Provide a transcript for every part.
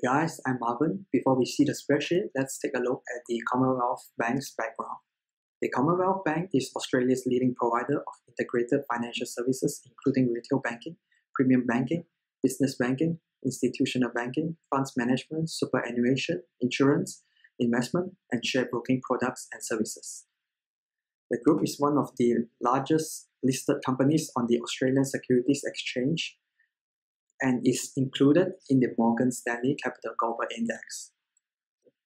guys, I'm Marvin. Before we see the spreadsheet, let's take a look at the Commonwealth Bank's background. The Commonwealth Bank is Australia's leading provider of integrated financial services, including retail banking, premium banking, business banking, institutional banking, funds management, superannuation, insurance, investment, and share broking products and services. The group is one of the largest listed companies on the Australian Securities Exchange and is included in the Morgan Stanley Capital Global Index.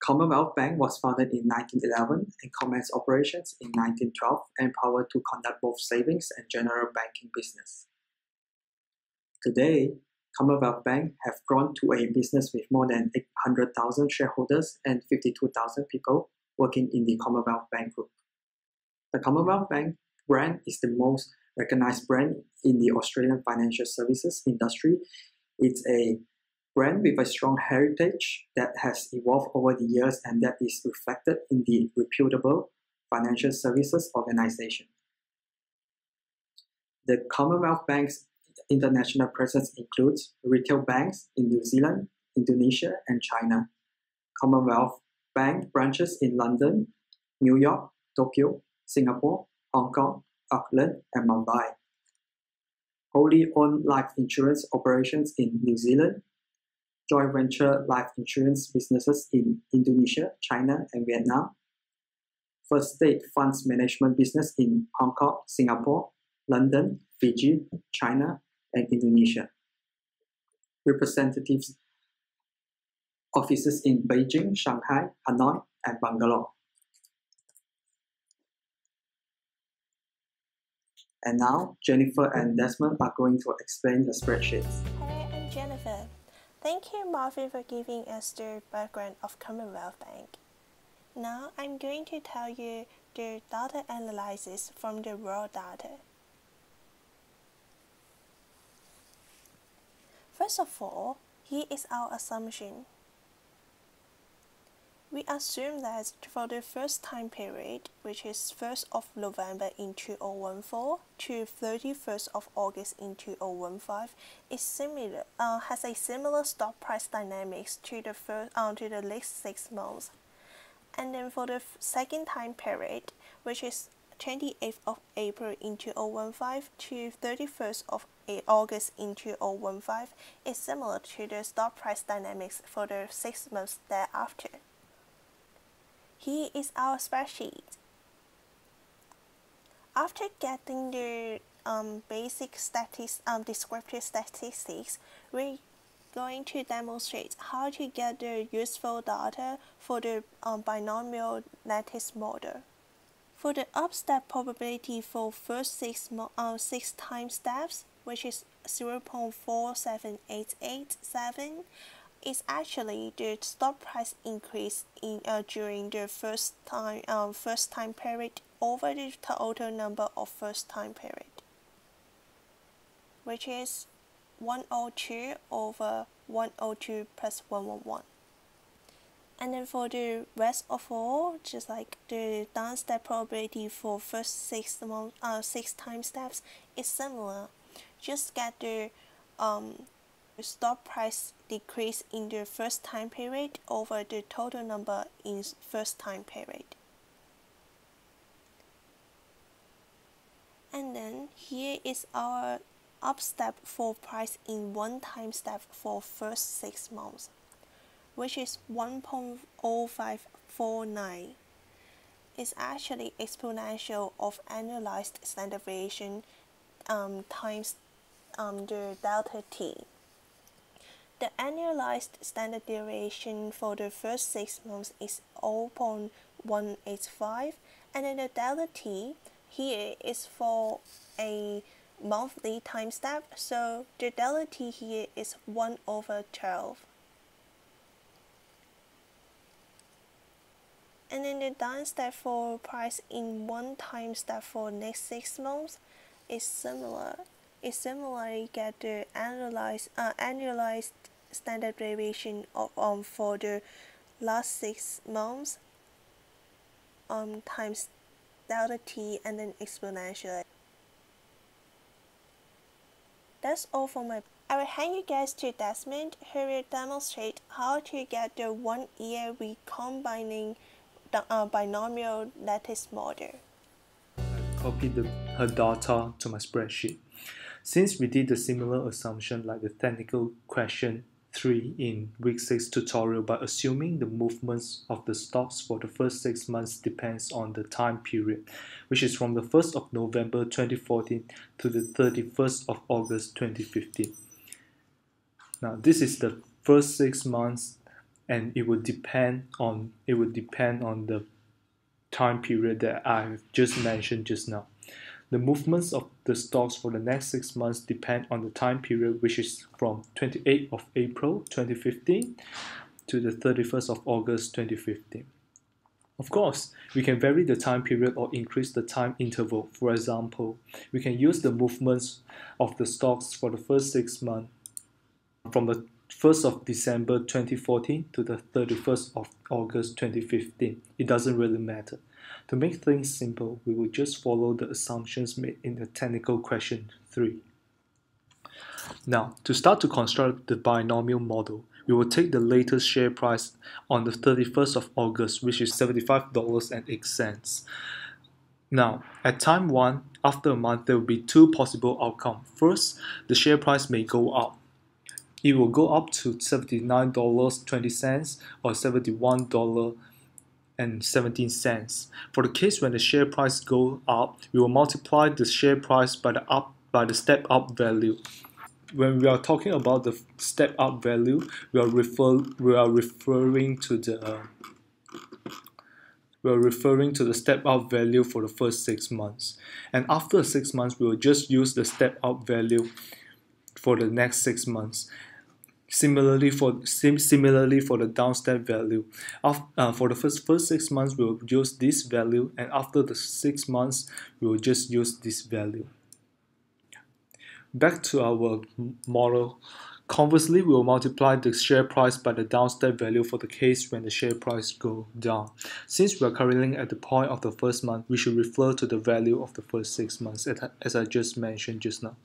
Commonwealth Bank was founded in 1911 and commenced operations in 1912, empowered to conduct both savings and general banking business. Today, Commonwealth Bank have grown to a business with more than 800,000 shareholders and 52,000 people working in the Commonwealth Bank Group. The Commonwealth Bank brand is the most recognized brand in the Australian financial services industry. It's a brand with a strong heritage that has evolved over the years and that is reflected in the reputable financial services organization. The Commonwealth Bank's international presence includes retail banks in New Zealand, Indonesia, and China. Commonwealth Bank branches in London, New York, Tokyo, Singapore, Hong Kong, Auckland, and Mumbai. Wholly owned life insurance operations in New Zealand, joint venture life insurance businesses in Indonesia, China, and Vietnam, first state funds management business in Hong Kong, Singapore, London, Fiji, China, and Indonesia. Representatives offices in Beijing, Shanghai, Hanoi, and Bangalore. And now, Jennifer and Desmond are going to explain the spreadsheets. Hi, I'm Jennifer. Thank you, Marvin, for giving us the background of Commonwealth Bank. Now, I'm going to tell you the data analysis from the raw data. First of all, here is our assumption. We assume that for the first time period, which is 1st of November in 2014 to 31st of August in 2015, has a similar stock price dynamics to the next 6 months. And then for the second time period, which is 28th of April in 2015 to 31st of August in 2015, is similar to the stock price dynamics for the 6 months thereafter. Here is our spreadsheet. After getting the basic descriptive statistics, we're going to demonstrate how to get the useful data for the binomial lattice model. For the up-step probability for first 6 time steps, which is 0.47887, is actually the stock price increase during the first time period over the total number of first time period, which is 102 over 102 plus 111. And then for the rest of all, just like the down-step probability for first 6 time steps is similar. Just get the stock price decrease in the first time period over the total number in first time period. And then here is our up step for price in 1 time step for first 6 months, which is 1.0549. It's actually exponential of annualized standard deviation times the delta t. The annualized standard deviation for the first 6 months is 0.185, and then the delta t here is for a monthly time step, so the delta t here is 1 over 12. And then the down step for price in 1 time step for next 6 months is similar. It similarly get the annualized standard deviation of for the last 6 months times delta t and then exponentially. That's all for my. I will hand you guys to Desmond, who will demonstrate how to get the 1 year recombining binomial lattice model. Copy her data to my spreadsheet. Since we did a similar assumption like the technical question 3 in week 6 tutorial by assuming the movements of the stocks for the first 6 months depends on the time period, which is from the 1st of November 2014 to the 31st of August 2015. Now this is the first 6 months and it would depend on the time period that I've just mentioned just now. The movements of the stocks for the next 6 months depend on the time period, which is from 28th of April 2015 to the 31st of August 2015. Of course, we can vary the time period or increase the time interval. For example, we can use the movements of the stocks for the first 6 months from the 1st of December 2014 to the 31st of August 2015. It doesn't really matter. To make things simple, we will just follow the assumptions made in the technical question 3. Now, to start to construct the binomial model, we will take the latest share price on the 31st of August, which is $75.08. Now, at time 1, after a month, there will be two possible outcomes. First, the share price may go up. It will go up to $79.20 or $71.17. For the case when the share price goes up, we will multiply the share price by the step up value. When we are talking about the step up value, we are referring to the step up value for the first 6 months. And after 6 months, we will just use the step up value for the next 6 months. Similarly for the down step value, for the first 6 months we will use this value, and after the 6 months we will just use this value. Back to our model. Conversely, we will multiply the share price by the down step value for the case when the share price goes down. Since we are currently at the point of the first month, we should refer to the value of the first 6 months as I just mentioned just now.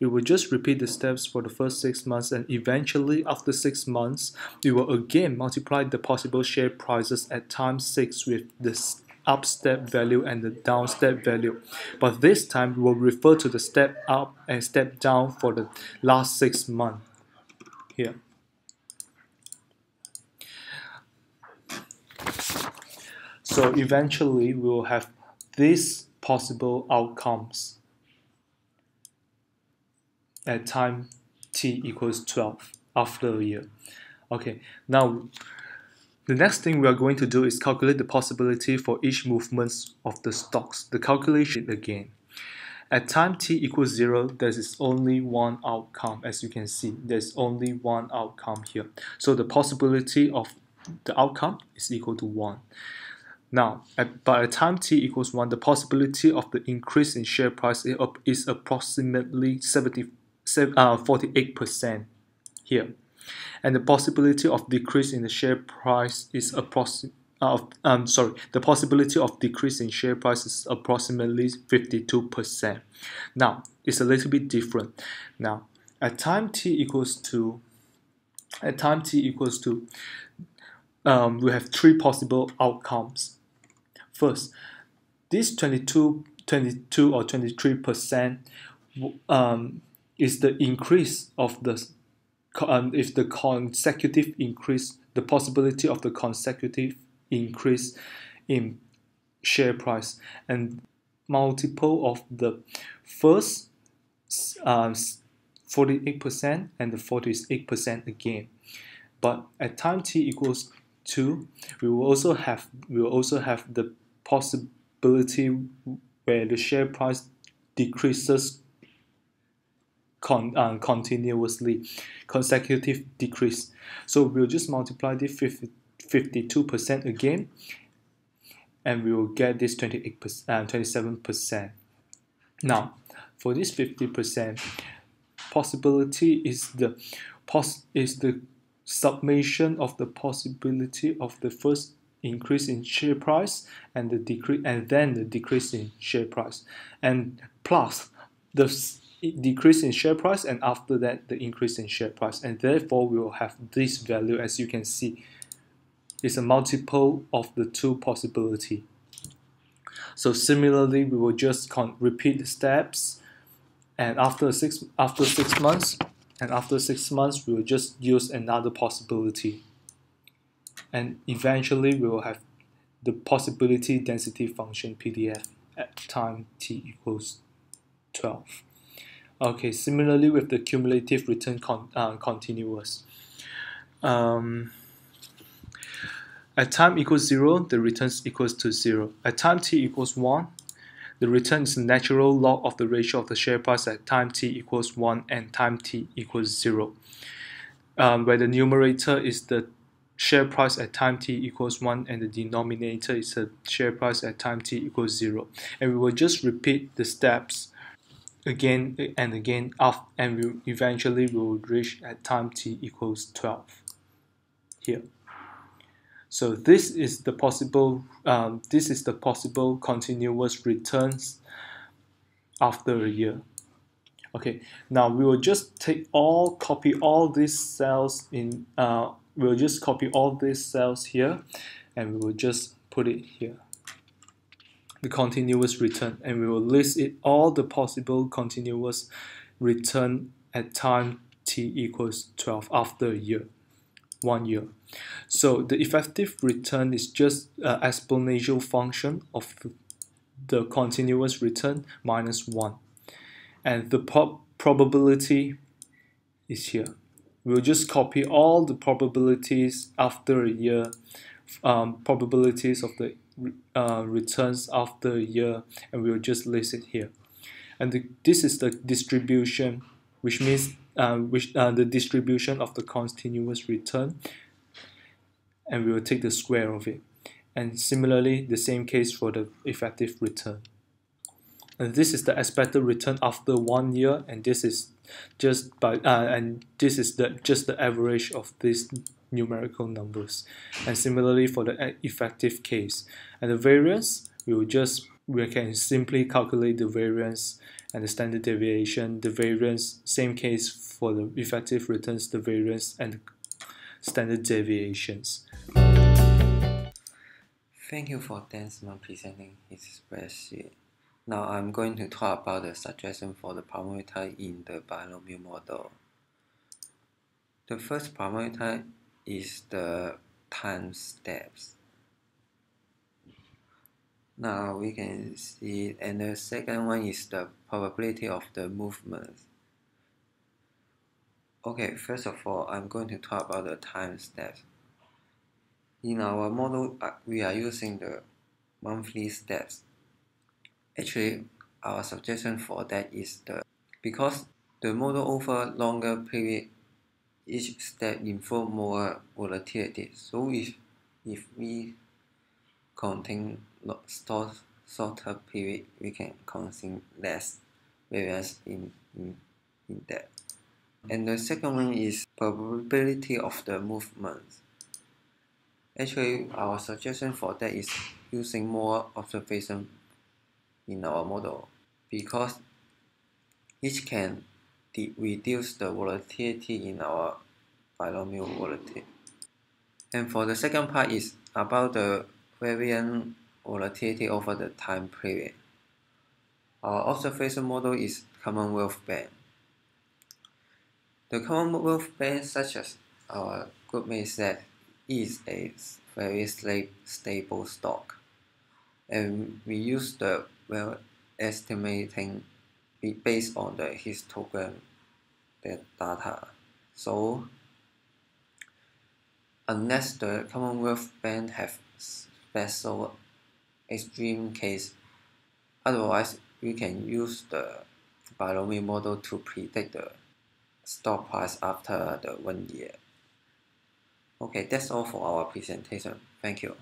We will just repeat the steps for the first 6 months, and eventually after 6 months, we will again multiply the possible share prices at time 6 with the up step value and the down step value. But this time, we will refer to the step up and step down for the last 6 months here. So eventually, we will have these possible outcomes at time t equals 12 after a year. Okay, now the next thing we are going to do is calculate the possibility for each movement of the stocks. The calculation again. At time t equals 0, there is only one outcome. As you can see, there's only one outcome here. So the possibility of the outcome is equal to 1. Now, by the time t equals 1, the possibility of the increase in share price is approximately 48% here, and the possibility of decrease in the share price is approximately 52%. Now it's a little bit different. Now at time t equals 2, we have 3 possible outcomes. First, this 22 or 23% is the increase of the consecutive increase, the possibility of the consecutive increase in share price, and multiple of the first 48% and the 48% again. But at time t equals 2, we will also have the possibility where the share price decreases continuously, consecutive decrease. So we'll just multiply the 52% again, and we will get this 27%. Now, for this 50%, possibility is the summation of the possibility of the first increase in share price and then the decrease in share price, and plus the decrease in share price, and after that the increase in share price, and therefore we will have this value. As you can see, it's a multiple of the two possibility. So similarly, we will just repeat the steps, and after 6 months, we will just use another possibility, and eventually we will have the possibility density function PDF at time t equals 12. Okay, similarly with the cumulative return continuous. At time equals 0, the returns equals to 0. At time t equals 1, the return is the natural log of the ratio of the share price at time t equals 1 and time t equals 0, where the numerator is the share price at time t equals 1 and the denominator is the share price at time t equals 0. And we will just repeat the steps again and again, and we eventually will reach at time t equals 12 here. So this is the possible continuous returns after a year. Okay, now we will just copy all these cells in. We'll just copy all these cells here, and we will just put it here. The continuous return, and we will list all the possible continuous return at time t equals 12 after a year. 1 year. So the effective return is just an exponential function of the continuous return minus 1. And the probability is here. We'll just copy all the probabilities after a year, probabilities of the returns after a year, and we'll just list it here. And this is the distribution, which means the distribution of the continuous return, and we will take the square of it. And similarly, the same case for the effective return. And this is the expected return after 1 year, and this is just just the average of these numerical numbers. And similarly for the effective case, and the variance, we can simply calculate the variance and the standard deviation. The variance, same case for the effective returns, the variance and the standard deviations. Thank you for Desmond presenting his spreadsheet. Now I'm going to talk about the suggestion for the parameter in the binomial model. The first parameter is the time steps. Now we can see, and the second one is the probability of the movement. Okay, first of all, I'm going to talk about the time steps. In our model, we are using the monthly steps. Actually, our suggestion for that is because the model over longer period, each step involves more volatility. So if we contain shorter period, we can contain less variance in that. And the second one is probability of the movement. Actually, our suggestion for that is using more observation in our model, because each can reduce the volatility in our binomial volatility. And for the second part is about the variant volatility over the time period. Our observation model is Commonwealth band. The Commonwealth band, such as our groupmate said, is a very stable stock, and we use the estimating based on the histogram data. So unless the Commonwealth band have special extreme case, otherwise we can use the binomial model to predict the stock price after the 1 year. Okay, that's all for our presentation. Thank you.